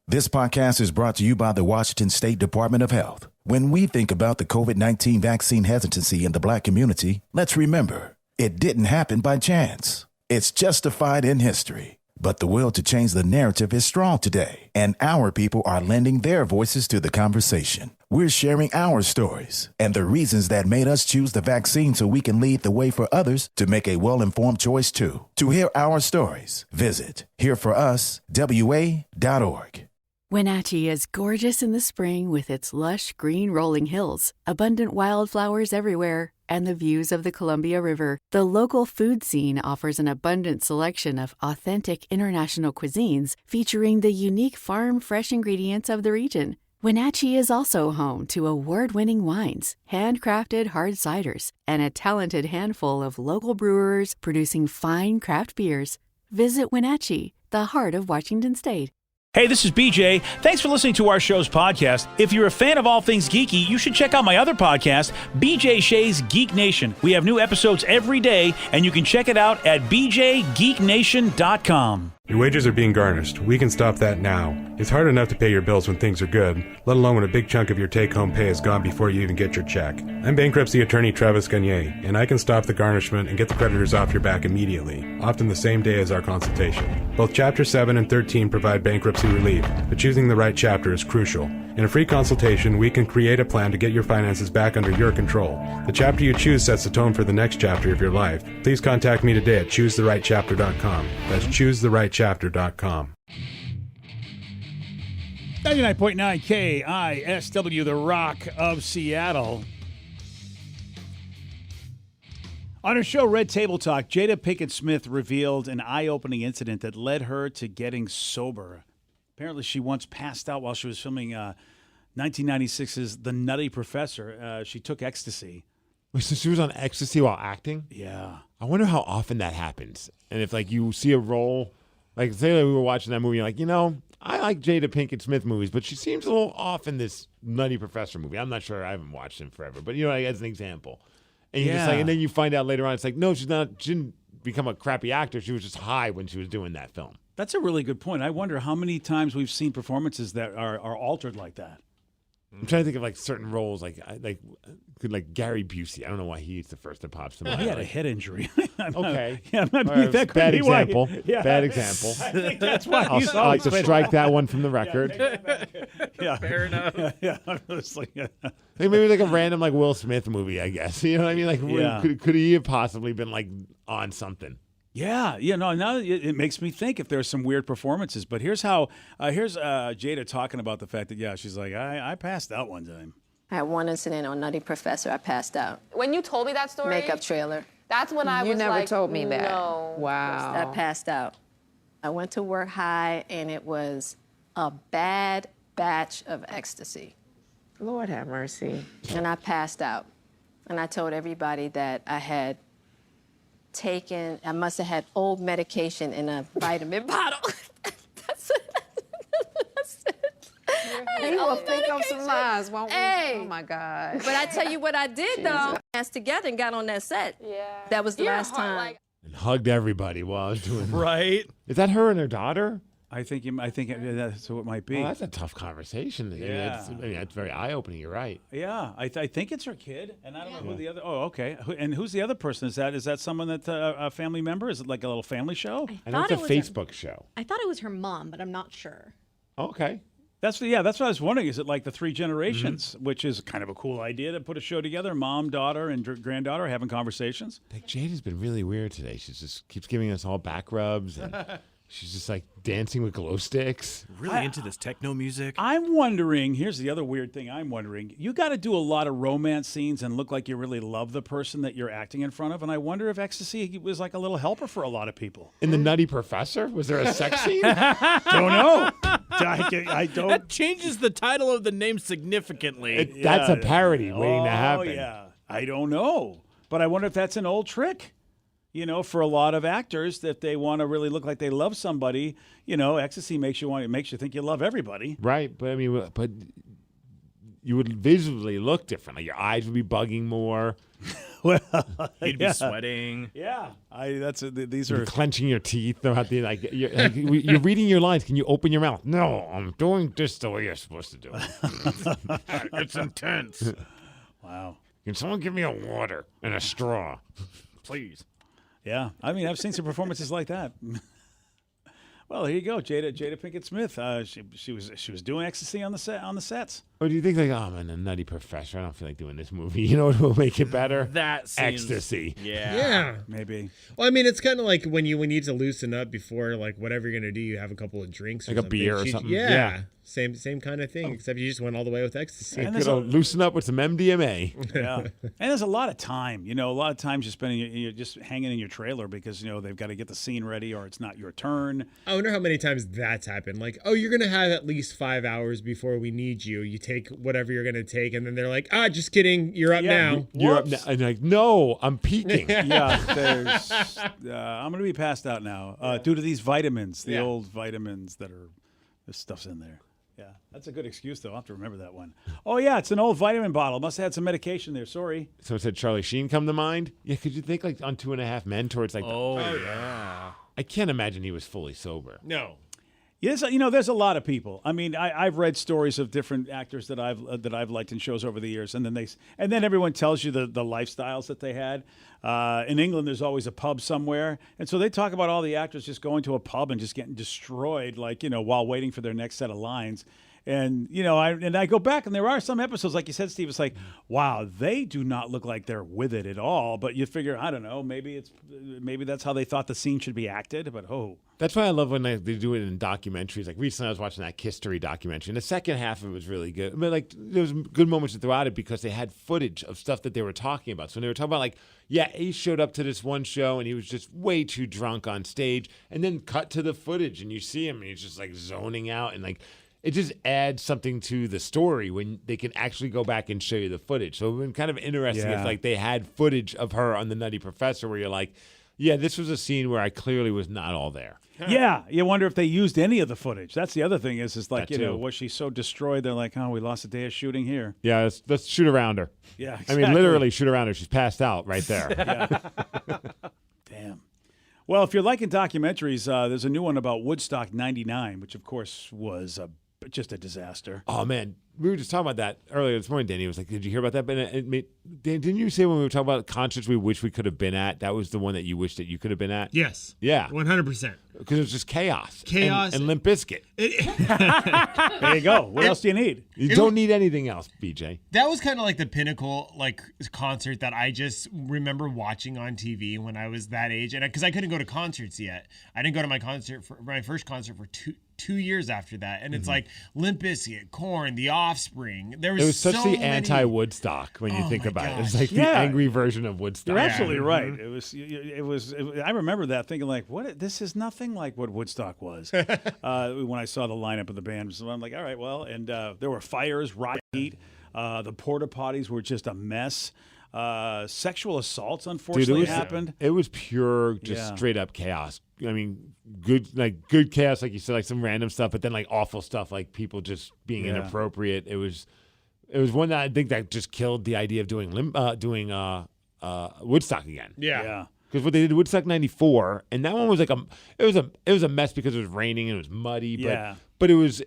This podcast is brought to you by the Washington State Department of Health. When we think about the COVID-19 vaccine hesitancy in the Black community, let's remember, it didn't happen by chance. It's justified in history. But the will to change the narrative is strong today, and our people are lending their voices to the conversation. We're sharing our stories and the reasons that made us choose the vaccine so we can lead the way for others to make a well-informed choice too. To hear our stories, visit hereforuswa.org. Wenatchee is gorgeous in the spring with its lush green rolling hills, abundant wildflowers everywhere, and the views of the Columbia River. The local food scene offers an abundant selection of authentic international cuisines featuring the unique farm-fresh ingredients of the region. Wenatchee is also home to award-winning wines, handcrafted hard ciders, and a talented handful of local brewers producing fine craft beers. Visit Wenatchee, the heart of Washington State. Hey, this is BJ. Thanks for listening to our show's podcast. If you're a fan of all things geeky, you should check out my other podcast, BJ Shea's Geek Nation. We have new episodes every day, and you can check it out at bjgeeknation.com. Your wages are being garnished. We can stop that now. It's hard enough to pay your bills when things are good, let alone when a big chunk of your take-home pay is gone before you even get your check. I'm bankruptcy attorney Travis Gagne, and I can stop the garnishment and get the creditors off your back immediately, often the same day as our consultation. Both Chapter 7 and 13 provide bankruptcy relief, but choosing the right chapter is crucial. In a free consultation, we can create a plan to get your finances back under your control. The chapter you choose sets the tone for the next chapter of your life. Please contact me today at choosetherightchapter.com. That's choosetherightchapter.com. 99.9 KISW, the Rock of Seattle. On her show, Red Table Talk, Jada Pinkett Smith revealed an eye-opening incident that led her to getting sober. Apparently, she once passed out while she was filming 1996's The Nutty Professor. She took ecstasy. So she was on ecstasy while acting? Yeah. I wonder how often that happens. And if, like, you see a role, like, say we were watching that movie, like, I like Jada Pinkett Smith movies, but she seems a little off in this Nutty Professor movie. I'm not sure. I haven't watched him forever. But, like, as an example. And you're just like, and then you find out later on, it's like, no, she didn't become a crappy actor. She was just high when she was doing that film. That's a really good point. I wonder how many times we've seen performances that are altered like that. I'm trying to think of like certain roles, like Gary Busey. I don't know why he's the first that pops to mind. He had a head injury. Okay, that could bad be example. Why, yeah. Bad example. I think that's why I'll like to strike that one from the record. Yeah, fair enough. Yeah. Maybe like a random like Will Smith movie, I guess. You know what I mean? Like, could he have possibly been like on something? Yeah. No. Now it makes me think if there's some weird performances. But here's Jada talking about the fact that she's like, I passed out one time. I had one incident on Nutty Professor. I passed out. When you told me that story, Makeup trailer. that's when I was like, You never told me that. No. Wow. I passed out. I went to work high, and it was a bad batch of ecstasy. Lord have mercy. And I passed out. And I told everybody that I must have had old medication in a vitamin bottle. That's it. He will think of some lies, won't we? Hey. Oh, my God. But I tell you what I did, though. Hands together and got on that set. Yeah. That was the You're last hard, time. like- And hugged everybody while I was doing that. Right. Is that her and her daughter? I think that's what it might be. Oh, that's a tough conversation. Yeah. It's very eye-opening. You're right. Yeah, I think it's her kid, and I don't know who the other. Oh, okay. And who's the other person? Is that someone that a family member? Is it like a little family show? I know it's a Facebook show. I thought it was her mom, but I'm not sure. Okay. That's what I was wondering. Is it like the three generations, which is kind of a cool idea to put a show together? Mom, daughter, and granddaughter having conversations. Like Jada's been really weird today. She just keeps giving us all back rubs and. She's just like dancing with glow sticks. Really into this techno music. I'm wondering, here's the other weird thing I'm wondering. You got to do a lot of romance scenes and look like you really love the person that you're acting in front of. And I wonder if ecstasy was like a little helper for a lot of people. In The Nutty Professor? Was there a sex scene? Don't know. I don't. That changes the title of the name significantly. That's a parody waiting to happen. Oh, yeah. I don't know. But I wonder if that's an old trick. For a lot of actors, that they want to really look like they love somebody, ecstasy makes you think you love everybody. Right, but you would visually look different. Like your eyes would be bugging more. Well, He'd be sweating. Yeah, these You're are clenching your teeth throughout the you're reading your lines. Can you open your mouth? No, I'm doing this the way you're supposed to do it. It's intense. wow. Can someone give me a water and a straw? Please. Yeah, I mean, I've seen some performances like that. Well, here you go, Jada Pinkett Smith. She was doing ecstasy on the sets. Or do you think like, oh, I'm a nutty professor. I don't feel like doing this movie. You know what will make it better? That seems, ecstasy. Yeah. Maybe. Well, I mean, it's kind of like when you need to loosen up before like whatever you're gonna do. You have a couple of drinks, Like or a beer or She- something. Yeah, Yeah. same kind of thing. Except you just went all the way with ecstasy. And Good old loosen up with some MDMA. Yeah, and there's a lot of time. A lot of times you're spending you're just hanging in your trailer because they've got to get the scene ready or it's not your turn. I wonder how many times that's happened. Like, oh, you're gonna have at least 5 hours before we need you. You take whatever you're gonna take, and then they're like, just kidding, you're up now. You're up now. And like, no, I'm peaking. Yeah, there's. I'm gonna be passed out now due to these vitamins, the old vitamins that are. This stuff's in there. Yeah, that's a good excuse though. I'll have to remember that one. Oh yeah, it's an old vitamin bottle. Must have had some medication there. Sorry. So said Charlie Sheen come to mind? Yeah, could you think like on 2.5 Men towards like Yeah. I can't imagine he was fully sober. No. Yes, there's a lot of people. I mean, I've read stories of different actors that I've liked in shows over the years, and then everyone tells you the lifestyles that they had. In England, there's always a pub somewhere, and so they talk about all the actors just going to a pub and just getting destroyed, while waiting for their next set of lines. And I go back, and there are some episodes, like you said, Steve. It's like, wow, they do not look like they're with it at all. But you figure, I don't know, maybe that's how they thought the scene should be acted. But That's why I love when they do it in documentaries. Like recently, I was watching that KISW documentary, and the second half of it was really good. I mean, like there was good moments throughout it because they had footage of stuff that they were talking about. So when they were talking about like, yeah, Ace showed up to this one show and he was just way too drunk on stage, and then cut to the footage and you see him and he's just like zoning out and like. It just adds something to the story when they can actually go back and show you the footage. So it would have been kind of interesting if like they had footage of her on the Nutty Professor where you're like, yeah, this was a scene where I clearly was not all there. yeah, you wonder if they used any of the footage. That's the other thing is like, That too. was she so destroyed? They're like, oh, we lost a day of shooting here. Yeah, let's shoot around her. Yeah, I exactly. mean, literally shoot around her. She's passed out right there. Damn. Well, if you're liking documentaries, there's a new one about Woodstock 99, which of course was just a disaster. Oh, man. We were just talking about that earlier this morning. Danny was like, did you hear about that? But Dan, didn't you say when we were talking about concerts we wish we could have been at, that was the one that you wish that you could have been at? Yes. Yeah. 100%. Because it was just chaos. Chaos. And Limp Bizkit. There you go. What else do you need? You don't need anything else, BJ. That was kind of like the pinnacle concert that I just remember watching on TV when I was that age, and because I couldn't go to concerts yet. I didn't go to my first concert for two years after that, and it's like Limp Bizkit, Korn, The Offspring. It was such so the many... anti-Woodstock when you think my about it. gosh. It's like the Yeah. angry version of Woodstock. You're absolutely right. It was. I remember that thinking like, what? This is nothing like what Woodstock was. When I saw the lineup of the band, so I'm like, all right, well, and there were fires, riot heat. The porta potties were just a mess. Sexual assaults, unfortunately, happened. It was pure, just straight up chaos. I mean, good chaos, like you said, like some random stuff, but then like awful stuff, like people just being inappropriate. It was one that I think that just killed the idea of doing Woodstock again. Yeah. Because what they did Woodstock '94, and that one was like it was a mess because it was raining and it was muddy. But it was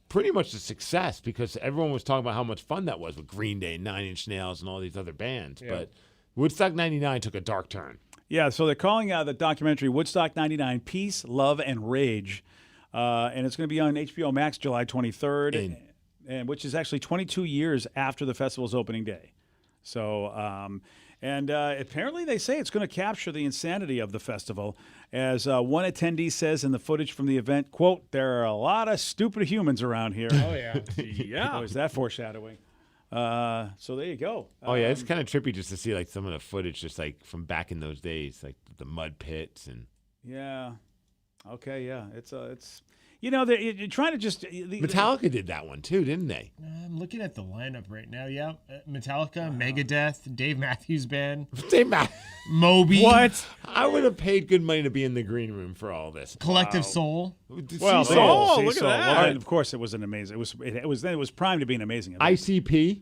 pretty much a success because everyone was talking about how much fun that was with Green Day, 9 Inch Nails, and all these other bands. Yeah. But Woodstock '99 took a dark turn. Yeah, so they're calling the documentary Woodstock 99, Peace, Love, and Rage. And it's going to be on HBO Max July 23rd, and which is actually 22 years after the festival's opening day. So, apparently they say it's going to capture the insanity of the festival. As one attendee says in the footage from the event, quote, there are a lot of stupid humans around here. Oh, yeah. Yeah. Oh, is that foreshadowing? So there you go. Oh yeah, it's kind of trippy just to see like some of the footage, just like from back in those days, like the mud pits and. Yeah. Okay. Yeah. It's you're trying to just. Metallica did that one too, didn't they? I'm looking at the lineup right now. Yeah, Metallica, Megadeth, Dave Matthews Band, Moby. What? I would have paid good money to be in the green room for all this. Collective Soul. Well, look at that. Well, and of course, it was an amazing. It was primed to be an amazing event. ICP.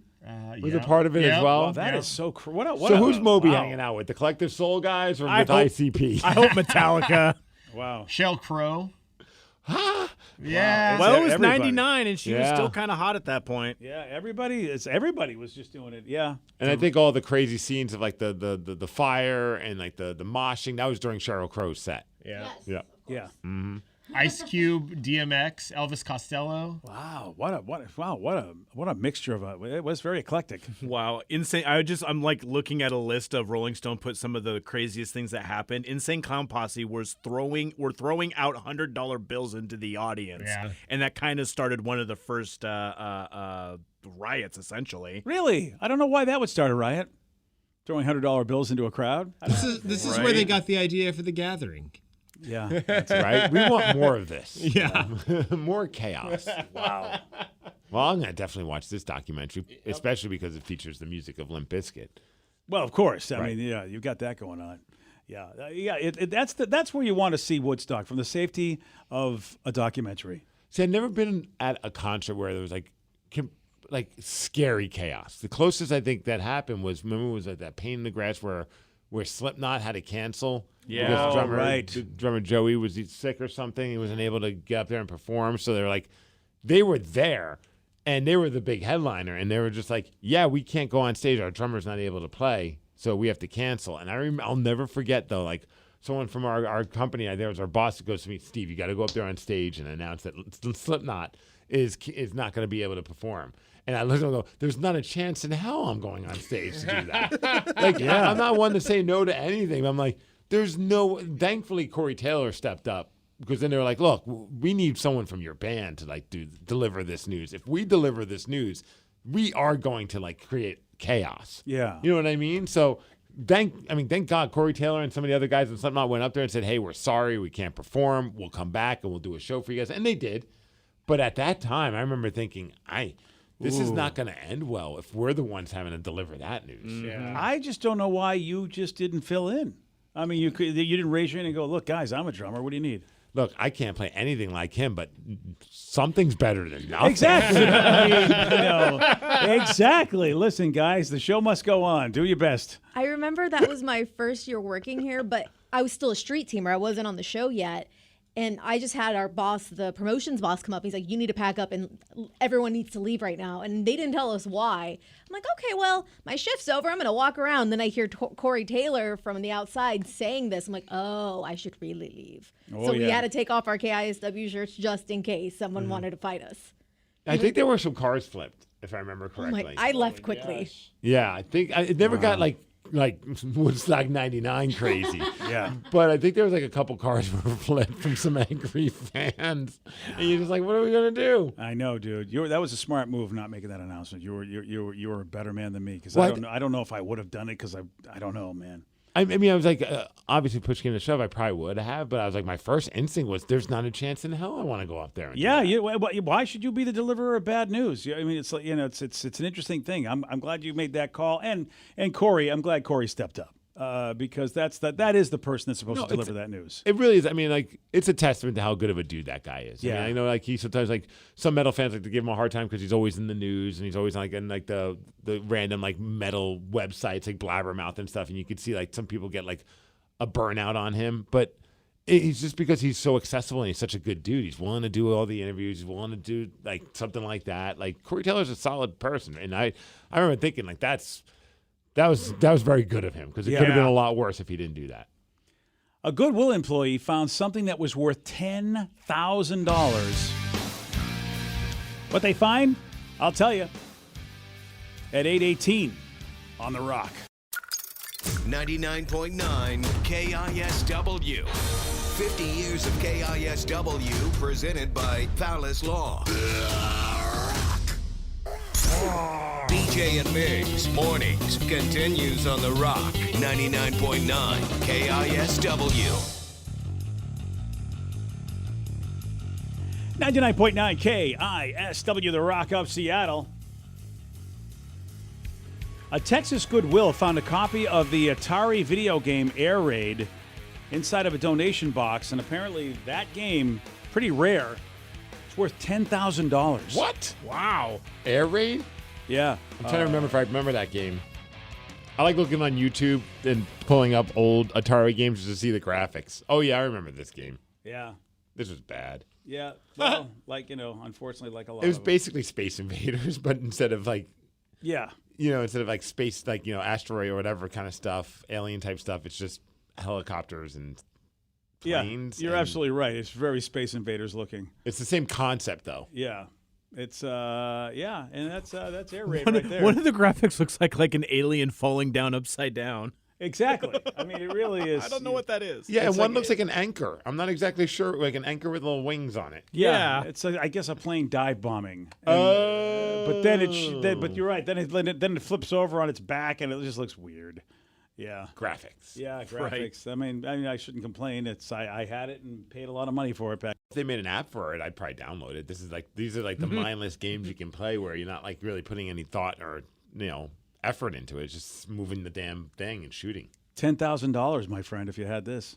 Was a part of it as well. Wow, that is so what who's Moby hanging out with? The Collective Soul guys or with ICP? I hope Metallica. Wow. Sheryl Crow. Yeah. Well, it was Everybody. 99, and she was Yeah. still kind of hot at that point. Yeah, everybody was just doing it. Yeah. And I think all the crazy scenes of like the fire and like the moshing, that was during Sheryl Crow's set. Yeah. Yeah. Yeah. Ice Cube, DMX, Elvis Costello. Wow. What a mixture of it was very eclectic. Wow, insane! I'm like looking at a list of Rolling Stone put some of the craziest things that happened. Insane Clown Posse were throwing out $100 bills into the audience, and that kind of started one of the first riots, essentially. Really? I don't know why that would start a riot. Throwing $100 bills into a crowd. This is where they got the idea for The Gathering. Yeah. That's right. We want more of this. Yeah. More chaos. Wow. Well, I'm going to definitely watch this documentary, especially because it features the music of Limp Bizkit. Well, of course. I Right. mean, yeah, you've got that going on. Yeah. That's where you want to see Woodstock, from the safety of a documentary. See, I've never been at a concert where there was like scary chaos. The closest I think that happened was, remember, it was at that Pain in the Grass where Slipknot had to cancel. Yeah. Because Oh, right. the drummer Joey was sick or something. He wasn't able to get up there and perform. So they were there, and they were the big headliner, and they were just like, yeah, we can't go on stage. Our drummer's not able to play, so we have to cancel. And I'll never forget, though, like someone from our company, there was our boss, that goes to me, Steve, you got to go up there on stage and announce that Slipknot is not going to be able to perform. And I looked at him and go, there's not a chance in hell I'm going on stage to do that. I'm not one to say no to anything. But I'm like, thankfully Corey Taylor stepped up, because then they were like, look, we need someone from your band to deliver this news. If we deliver this news, we are going to create chaos. Yeah. You know what I mean? So thank God Corey Taylor and some of the other guys in Slipknot went up there and said, hey, we're sorry, we can't perform. We'll come back and we'll do a show for you guys. And they did. But at that time, I remember thinking, this is not going to end well if we're the ones having to deliver that news. Yeah. I just don't know why you just didn't fill in. I mean, you didn't raise your hand and go, look, guys, I'm a drummer. What do you need? Look, I can't play anything like him, but something's better than nothing. Exactly. I mean, exactly. Listen, guys, the show must go on. Do your best. I remember that was my first year working here, but I was still a street teamer. I wasn't on the show yet. And I just had our boss, the promotions boss, come up. He's like, you need to pack up and everyone needs to leave right now. And they didn't tell us why. I'm like, okay, well, my shift's over. I'm going to walk around. Then I hear Corey Taylor from the outside saying this. I'm like, oh, I should really leave. So we had to take off our KISW shirts just in case someone wanted to fight us. I think there were some cars flipped, if I remember I'm correctly. like, I left quickly. Yeah, I think it never got like Woodstock 99 crazy. Yeah. But I think there was a couple cars were flipped from some angry fans. And you're just like, what are we going to do? I know, dude. That was a smart move, not making that announcement. You were a better man than me, because What? I don't know if I would have done it, because I don't know, man. I mean, I was like, obviously push came to shove, I probably would have, but I was like, my first instinct was, there's not a chance in hell I want to go up there. And Yeah, do that. why should you be the deliverer of bad news? I mean, it's like, it's an interesting thing. I'm glad you made that call, and Corey, I'm glad Corey stepped up, because that is the person that's supposed to deliver that news. It really is. I mean, it's a testament to how good of a dude that guy is. Yeah. I mean, I know, he sometimes, some metal fans like to give him a hard time because he's always in the news and he's always in the random metal websites like Blabbermouth and stuff, and you could see some people get a burnout on him, but he's just because he's so accessible and he's such a good dude. He's willing to do all the interviews. He's willing to do something like that. Corey Taylor's a solid person, and I remember thinking that was very good of him, because it could have been a lot worse if he didn't do that. A Goodwill employee found something that was worth $10,000. What they find? I'll tell you. At 8:18 on The Rock. 99.9 KISW. 50 years of KISW presented by Palace Law. BJ and Migs mornings continues on The Rock. 99.9 KISW. 99.9 KISW, The Rock of Seattle. A Texas Goodwill found a copy of the Atari video game Air Raid inside of a donation box, and apparently that game, pretty rare, it's worth $10,000. What? Wow. Air Raid? Yeah. I'm trying to remember if I remember that game. I like looking on YouTube and pulling up old Atari games just to see the graphics. Oh, yeah, I remember this game. Yeah. This was bad. Yeah. Well, unfortunately, like a lot It was of them. basically Space Invaders, but instead of Yeah. instead of space, asteroid or whatever kind of stuff, alien type stuff, it's just helicopters and planes. Yeah, you're absolutely right. It's very Space Invaders looking. It's the same concept, though. Yeah. It's and that's air raid right there. One of the graphics looks like an alien falling down upside down. Exactly. I mean, it really is. I don't know what that is. Yeah, It's and one like- looks like an anchor. I'm not exactly sure, like an anchor with little wings on it. Yeah, Yeah. it's I guess a plane dive bombing. But then but you're right. Then it flips over on its back and it just looks weird. Yeah. Graphics. Yeah, graphics. I mean, I shouldn't complain. It's I had it and paid a lot of money for it back. If they made an app for it, I'd probably download it. These are the mindless games you can play where you're not really putting any thought or effort into it. It's just moving the damn thing and shooting. $10,000, my friend, if you had this.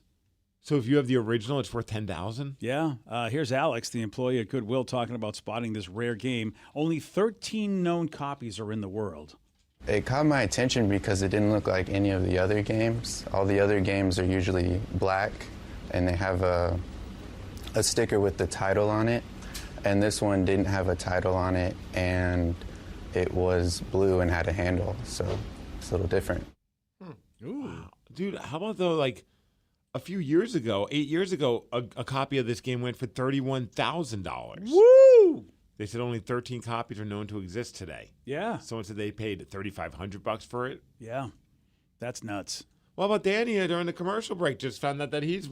So if you have the original, it's worth $10,000. Yeah. Here's Alex, the employee at Goodwill, talking about spotting this rare game. Only 13 known copies are in the world. It caught my attention because it didn't look like any of the other games. All the other games are usually black, and they have a sticker with the title on it. And this one didn't have a title on it, and it was blue and had a handle, so it's a little different. Ooh. Wow. Dude, how about though, a few years ago, 8 years ago, a copy of this game went for $31,000. Woo! They said only 13 copies are known to exist today. Yeah. Someone said they paid $3,500 for it. Yeah. That's nuts. Well, about Danny during the commercial break just found out that he's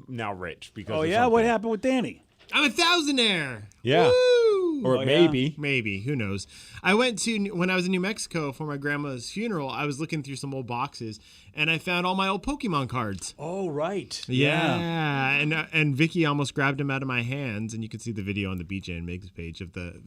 now rich because. Oh of yeah, something. what happened with Danny? I'm a thousandaire. Yeah. Woo! Or maybe. Maybe. Who knows? I went to, when I was in New Mexico for my grandma's funeral, I was looking through some old boxes and I found all my old Pokemon cards. Oh, right. Yeah. And Vicky almost grabbed them out of my hands, and you can see the video on the BJ and Migs page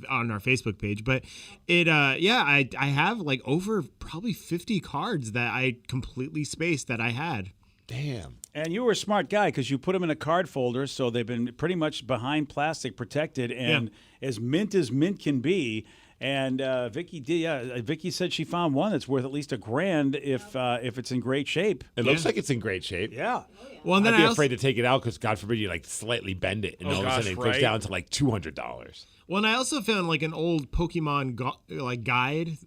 on our Facebook page. But I have over probably 50 cards that I completely spaced that I had. Damn. And you were a smart guy because you put them in a card folder, so they've been pretty much behind plastic protected and as mint can be. And Vicky did. Yeah, Vicky said she found one that's worth at least $1,000 if it's in great shape. It looks like it's in great shape. Yeah. Well, and then I'd be afraid to take it out because God forbid you slightly bend it and all of a sudden it goes down to $200. Well, and I also found an old Pokemon guide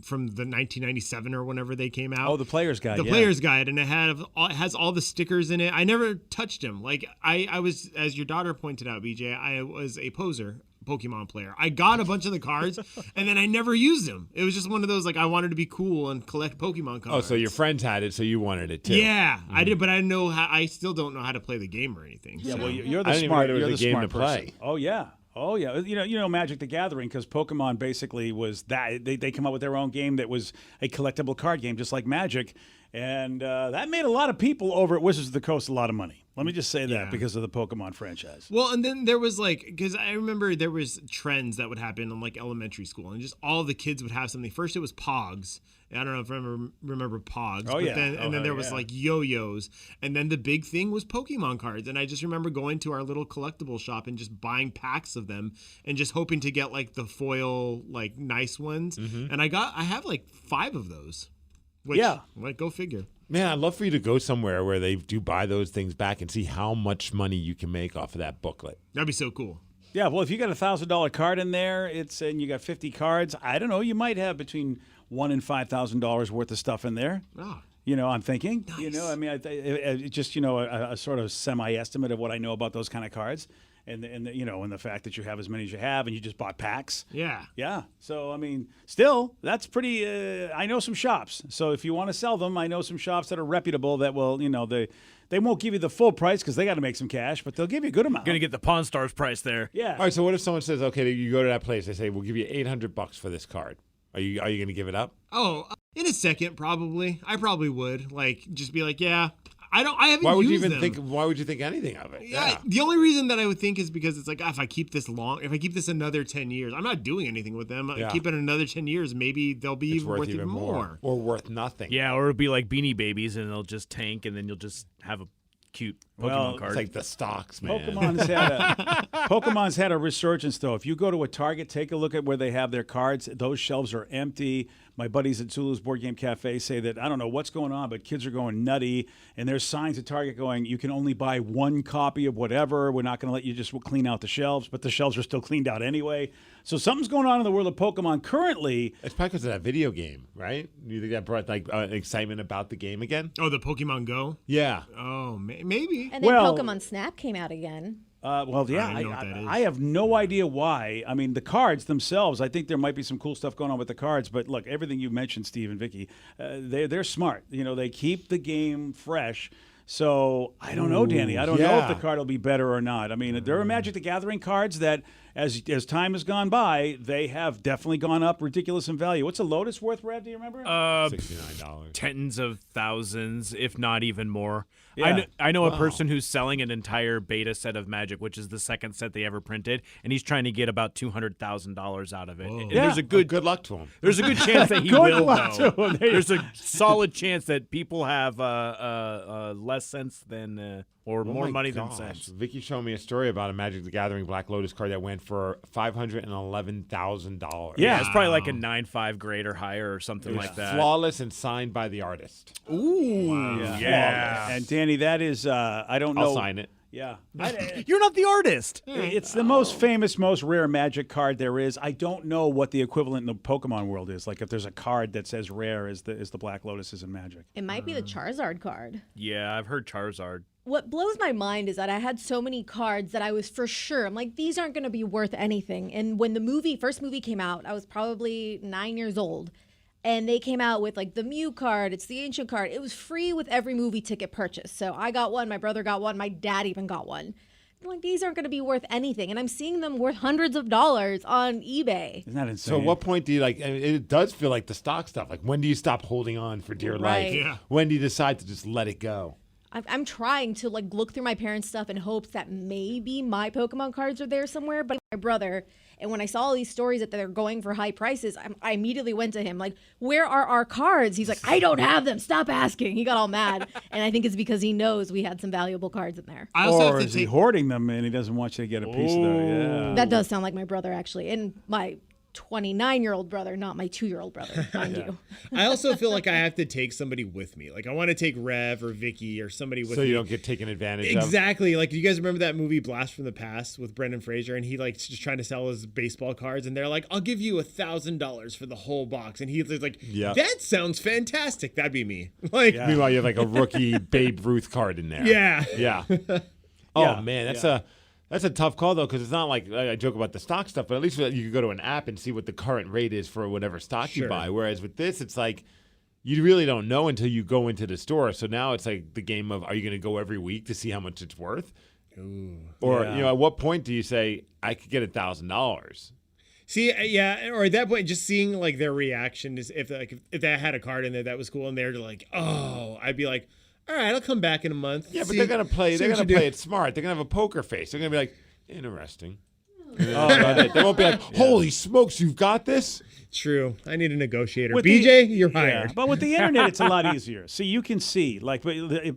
from the 1997 or whenever they came out. Oh, the player's guide. The player's guide, and it has all the stickers in it. I never touched them. I was, as your daughter pointed out, BJ, I was a poser Pokemon player. I got a bunch of the cards and then I never used them. It was just one of those I wanted to be cool and collect Pokemon cards. Oh, so your friends had it, so you wanted it too. Yeah, I did, but I still don't know how to play the game or anything. Yeah, so. well, you're I the didn't even smart. know there You're was the a game smart to play. person. Oh yeah. Oh yeah, you know Magic the Gathering because Pokemon basically was that they come up with their own game that was a collectible card game just like Magic, and that made a lot of people over at Wizards of the Coast a lot of money. Let me just say that because of the Pokemon franchise. Well, and then there was because I remember there was trends that would happen in elementary school, and just all the kids would have something. First, it was Pogs. I don't know if you remember Pogs. Oh, yeah. And then there was yo-yos, and then the big thing was Pokemon cards. And I just remember going to our little collectible shop and just buying packs of them, and just hoping to get the foil nice ones. Mm-hmm. And I have 5 of those. Which, go figure. Man, I'd love for you to go somewhere where they do buy those things back and see how much money you can make off of that booklet. That'd be so cool. Yeah, well, if you got a $1,000 card in there, and you got 50 cards, I don't know, you might have between $1,000 and $5,000 worth of stuff in there. Oh. I'm thinking. Nice. I mean, just a sort of semi-estimate of what I know about those kind of cards. And the fact that you have as many as you have, and you just bought packs. Yeah. Yeah. So I mean, still, that's pretty. I know some shops. So if you want to sell them, I know some shops that are reputable that will, they won't give you the full price because they got to make some cash, but they'll give you a good amount. Gonna get the Pawn Stars price there. Yeah. All right. So what if someone says, okay, you go to that place, they say, we'll give you $800 for this card. Are you going to give it up? Oh, in a second, probably. I probably would. Just be yeah. I haven't Why would used you even them. think? Why would you think anything of it? Yeah. The only reason that I would think is because it's if I keep this another 10 years, I'm not doing anything with them. Yeah. Keep it another 10 years, maybe they'll be worth even more. Or worth nothing. Yeah, or it'll be like Beanie Babies, and they'll just tank, and then you'll just have a cute Well, cards. It's like the stocks, man. Pokemon's had a resurgence, though. If you go to a Target, take a look at where they have their cards. Those shelves are empty. My buddies at Zulu's Board Game Cafe say that, I don't know what's going on, but kids are going nutty. And there's signs at Target going, you can only buy one copy of whatever. We're not going to let you just clean out the shelves. But the shelves are still cleaned out anyway. So something's going on in the world of Pokemon currently. It's probably because of that video game, right? You think that brought excitement about the game again? Oh, the Pokemon Go? Yeah. Oh, maybe. And then Pokemon Snap came out again. I have no idea why. I mean, the cards themselves, I think there might be some cool stuff going on with the cards. But look, everything you mentioned, Steve and Vicky, they're smart. You know, they keep the game fresh. So I don't know, Danny. I don't know if the card will be better or not. I mean, there are Magic the Gathering cards that, as time has gone by, they have definitely gone up ridiculous in value. What's a Lotus worth, Rev? Do you remember? $69. Tens of thousands, if not even more. Yeah. I know a person who's selling an entire beta set of Magic, which is the second set they ever printed, and he's trying to get about $200,000 out of it. And there's a good luck to him. There's a good chance that he Good will. luck to him. There's a solid chance that people have less sense than or more money than sense. Vicky showed me a story about a Magic the Gathering Black Lotus card that went for $511,000. Yeah, it's probably like a 9.5 grade or higher or something like that. Flawless and signed by the artist. Ooh, yeah. And Danny, that is, I don't know. I'll sign it. Yeah. You're not the artist. It's the most famous, most rare Magic card there is. I don't know what the equivalent in the Pokemon world is. Like if there's a card that's as rare as the Black Lotuses in Magic. It might be the Charizard card. Yeah, I've heard Charizard. What blows my mind is that I had so many cards that I was for sure, I'm like, these aren't going to be worth anything. And when the first movie came out, I was probably 9 years old. And they came out with like the Mew card, it's the ancient card. It was free with every movie ticket purchase. So I got one, my brother got one, my dad even got one. I'm like, these aren't going to be worth anything. And I'm seeing them worth hundreds of dollars on eBay. Isn't that insane? So at what point do you it does feel like the stock stuff. Like when do you stop holding on for dear life? Yeah. When do you decide to just let it go? I'm trying to like look through my parents' stuff in hopes that maybe my Pokemon cards are there somewhere. But my brother, and when I saw all these stories that they're going for high prices, I immediately went to him like, where are our cards? He's like, I don't have them. Stop asking. He got all mad. And I think it's because he knows we had some valuable cards in there. I also Or have to is he take hoarding them and he doesn't want you to get a piece of them? Yeah. That does sound like my brother, actually. And my 29-year-old brother, not my 2-year-old brother, mind you. I also feel like I have to take somebody with me. Like I want to take Rev or Vicky or somebody with me. So you don't get taken advantage of? Exactly. Like, do you guys remember that movie Blast from the Past with Brendan Fraser? And he like just trying to sell his baseball cards, and they're like, "I'll give you $1,000 for the whole box." And he's like, Yeah. "That sounds fantastic. That'd be me." Like, Meanwhile, you have like a rookie Babe Ruth card in there. yeah. Yeah. Oh man, that's a tough call though, because it's not like I joke about the stock stuff, but at least you can go to an app and see what the current rate is for whatever stock you Sure. buy. Whereas with this, it's like you really don't know until you go into the store. So now it's like the game of, are you going to go every week to see how much it's worth? Ooh. Or Yeah. at what point do you say I could get $1,000? See, yeah, or at that point, just seeing like their reaction is if they had a card in there that was cool, and they're like, "Oh," I'd be like, "All right, I'll come back in a month." Yeah, but See- they're gonna play. see They're what gonna you play do. it smart. They're gonna have a poker face. They're gonna be like, interesting. And then that's about it. They won't be like, holy smokes, you've got this. True. I need a negotiator. With BJ, you're hired. Yeah, but with the internet, it's a lot easier. See, you can see. Like,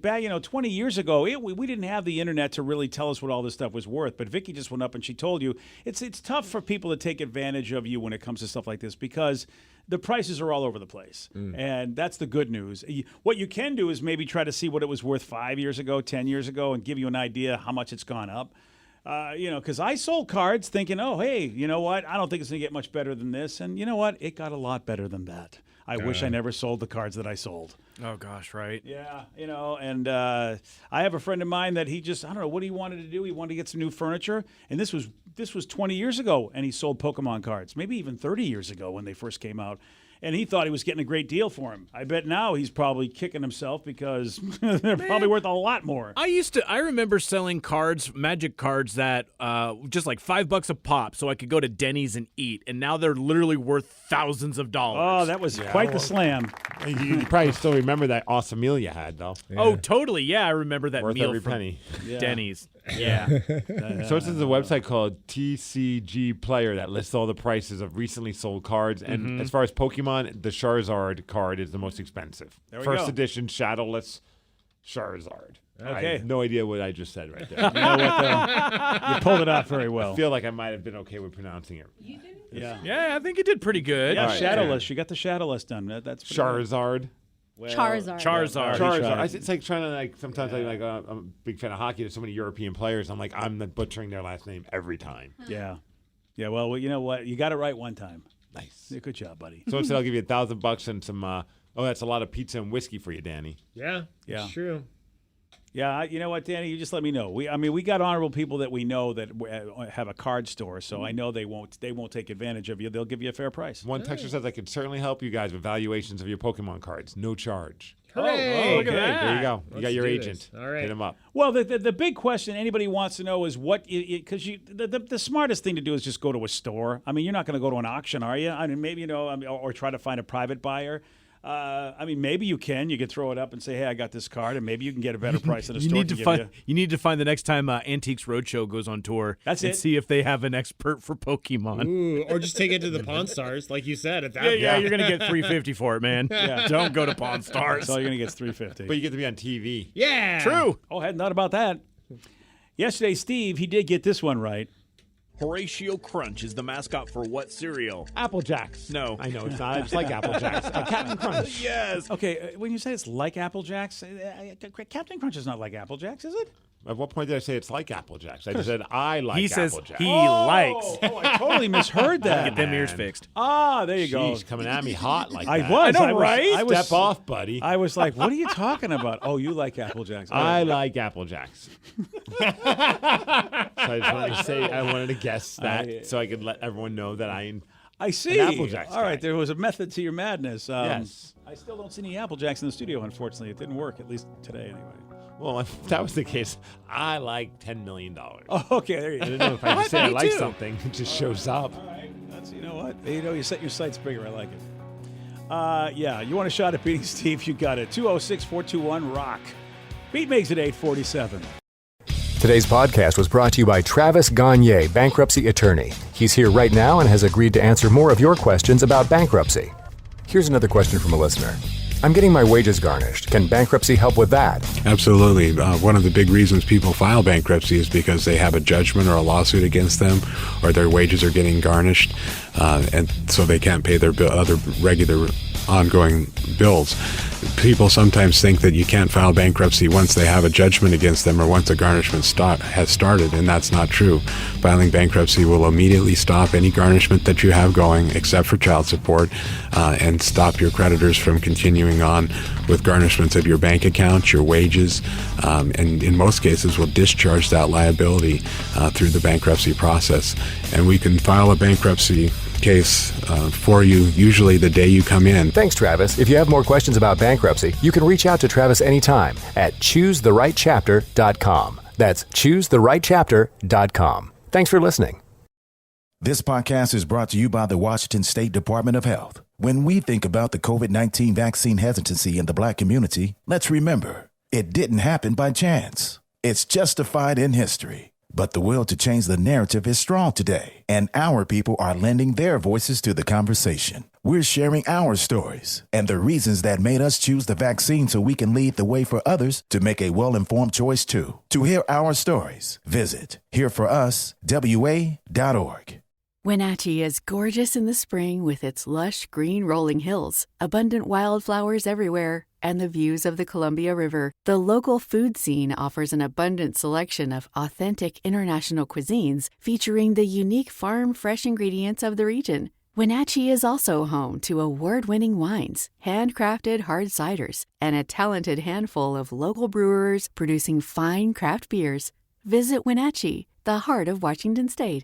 back 20 years ago, we didn't have the internet to really tell us what all this stuff was worth. But Vicky just went up and she told you it's tough for people to take advantage of you when it comes to stuff like this because the prices are all over the place. And that's the good news. What you can do is maybe try to see what it was worth 5 years ago, 10 years ago, and give you an idea how much it's gone up. Because I sold cards thinking, oh, hey, you know what? I don't think it's going to get much better than this. And you know what? It got a lot better than that. I wish I never sold the cards that I sold. Oh, gosh, right? Yeah, and I have a friend of mine that I don't know what he wanted to do. He wanted to get some new furniture. And this was 20 years ago, and he sold Pokemon cards, maybe even 30 years ago when they first came out. And he thought he was getting a great deal for him. I bet now he's probably kicking himself because they're probably worth a lot more. I remember selling cards, Magic cards that just like $5 a pop, so I could go to Denny's and eat, and now they're literally worth thousands of dollars. Oh, that was quite the slam. You probably still remember that awesome meal you had, though. Oh, totally. Yeah, I remember that Worth meal every from penny. Denny's. Yeah. So this is a website called TCG Player that lists all the prices of recently sold cards. And as far as Pokemon, the Charizard card is the most expensive. There we First go. edition Shadowless Charizard. I Okay. have no idea what I just said right there. You know what, though? You pulled it off very well. I feel like I might have been okay with pronouncing it. Yeah, I think you did pretty good. Yeah, All right, Shadowless. You got the Shadowless done. That's pretty good. Charizard. Charizard. Charizard. It's like trying to sometimes I'm a big fan of hockey. There's so many European players. I'm like I'm butchering their last name every time. Yeah. Yeah, well, you know what? You got it right one time. Nice. Yeah, good job, buddy. So instead, I'll give you $1,000 and some. That's a lot of pizza and whiskey for you, Danny. Yeah, Yeah. it's true. Yeah, you know what, Danny? You just let me know. We got honorable people that we know that have a card store, so I know they won't take advantage of you. They'll give you a fair price. One texter says I can certainly help you guys with valuations of your Pokemon cards, no charge. Hooray! look at that. There you go. You got Let's your do agent. this. All right. Hit him up. Well, the big question anybody wants to know is what because the smartest thing to do is just go to a store. I mean, you're not going to go to an auction, are you? I mean, maybe or try to find a private buyer. I mean, maybe you can. You could throw it up and say, "Hey, I got this card," and maybe you can get a better price at a store. You need to find the next time Antiques Roadshow goes on tour. That's and it. see if they have an expert for Pokemon. Ooh, or just take it to the Pawn Stars, like you said. At that Yeah, point. you're gonna get $350 for it, man. Yeah. Don't go to Pawn Stars. So you're going to get $350. But you get to be on TV. Yeah. True. Oh, hadn't thought about that. Yesterday, Steve, he did get this one right. Horatio Crunch is the mascot for what cereal? Apple Jacks. No. I know it's not. It's like Apple Jacks. Captain Crunch. Yes. Okay, when you say it's like Apple Jacks, Captain Crunch is not like Apple Jacks, is it? At what point did I say it's like Apple Jacks? I just said I like He Apple says Jacks. he likes. Oh, I totally misheard that. Get them ears fixed. Ah, there you go. She's coming at me hot like I that. was. I know, right? I was, Step off, buddy. I was like, what are you talking about? Oh, you like Apple Jacks. I like Apple Jacks. So I just wanted to say, I wanted to guess that so I could let everyone know that I see. An Apple Jacks All right, guy. there was a method to your madness. Yes. I still don't see any Apple Jacks in the studio, unfortunately. It didn't work, at least today anyway. Well, if that was the case, I like $10 million. Oh, okay, there you I go. don't know if I just say I Me like too. something, it just shows up. All right, you know what? You set your sights bigger. I like it. Yeah, you want a shot at beating Steve? You got it. 206-421-ROCK. Beat makes it 847. Today's podcast was brought to you by Travis Gagne, bankruptcy attorney. He's here right now and has agreed to answer more of your questions about bankruptcy. Here's another question from a listener. I'm getting my wages garnished. Can bankruptcy help with that? Absolutely. One of the big reasons people file bankruptcy is because they have a judgment or a lawsuit against them, or their wages are getting garnished, and so they can't pay their other regular ongoing bills. People sometimes think that you can't file bankruptcy once they have a judgment against them or once a garnishment has started, and that's not true. Filing bankruptcy will immediately stop any garnishment that you have going, except for child support, and stop your creditors from continuing on with garnishments of your bank account, your wages, and in most cases will discharge that liability through the bankruptcy process. And we can file a bankruptcy case for you usually the day you come in. Thanks, Travis. If you have more questions about bankruptcy, you can reach out to Travis anytime at choosetherightchapter.com. That's choosetherightchapter.com. Thanks for listening. This podcast is brought to you by the Washington State Department of Health. When we think about the COVID-19 vaccine hesitancy in the Black community, let's remember, it didn't happen by chance. It's justified in history. But the will to change the narrative is strong today, and our people are lending their voices to the conversation. We're sharing our stories and the reasons that made us choose the vaccine so we can lead the way for others to make a well-informed choice too. To hear our stories, visit hereforuswa.org. Wenatchee is gorgeous in the spring with its lush green rolling hills, abundant wildflowers everywhere, and the views of the Columbia River. The local food scene offers an abundant selection of authentic international cuisines featuring the unique farm-fresh ingredients of the region. Wenatchee is also home to award-winning wines, handcrafted hard ciders, and a talented handful of local brewers producing fine craft beers. Visit Wenatchee, the heart of Washington State.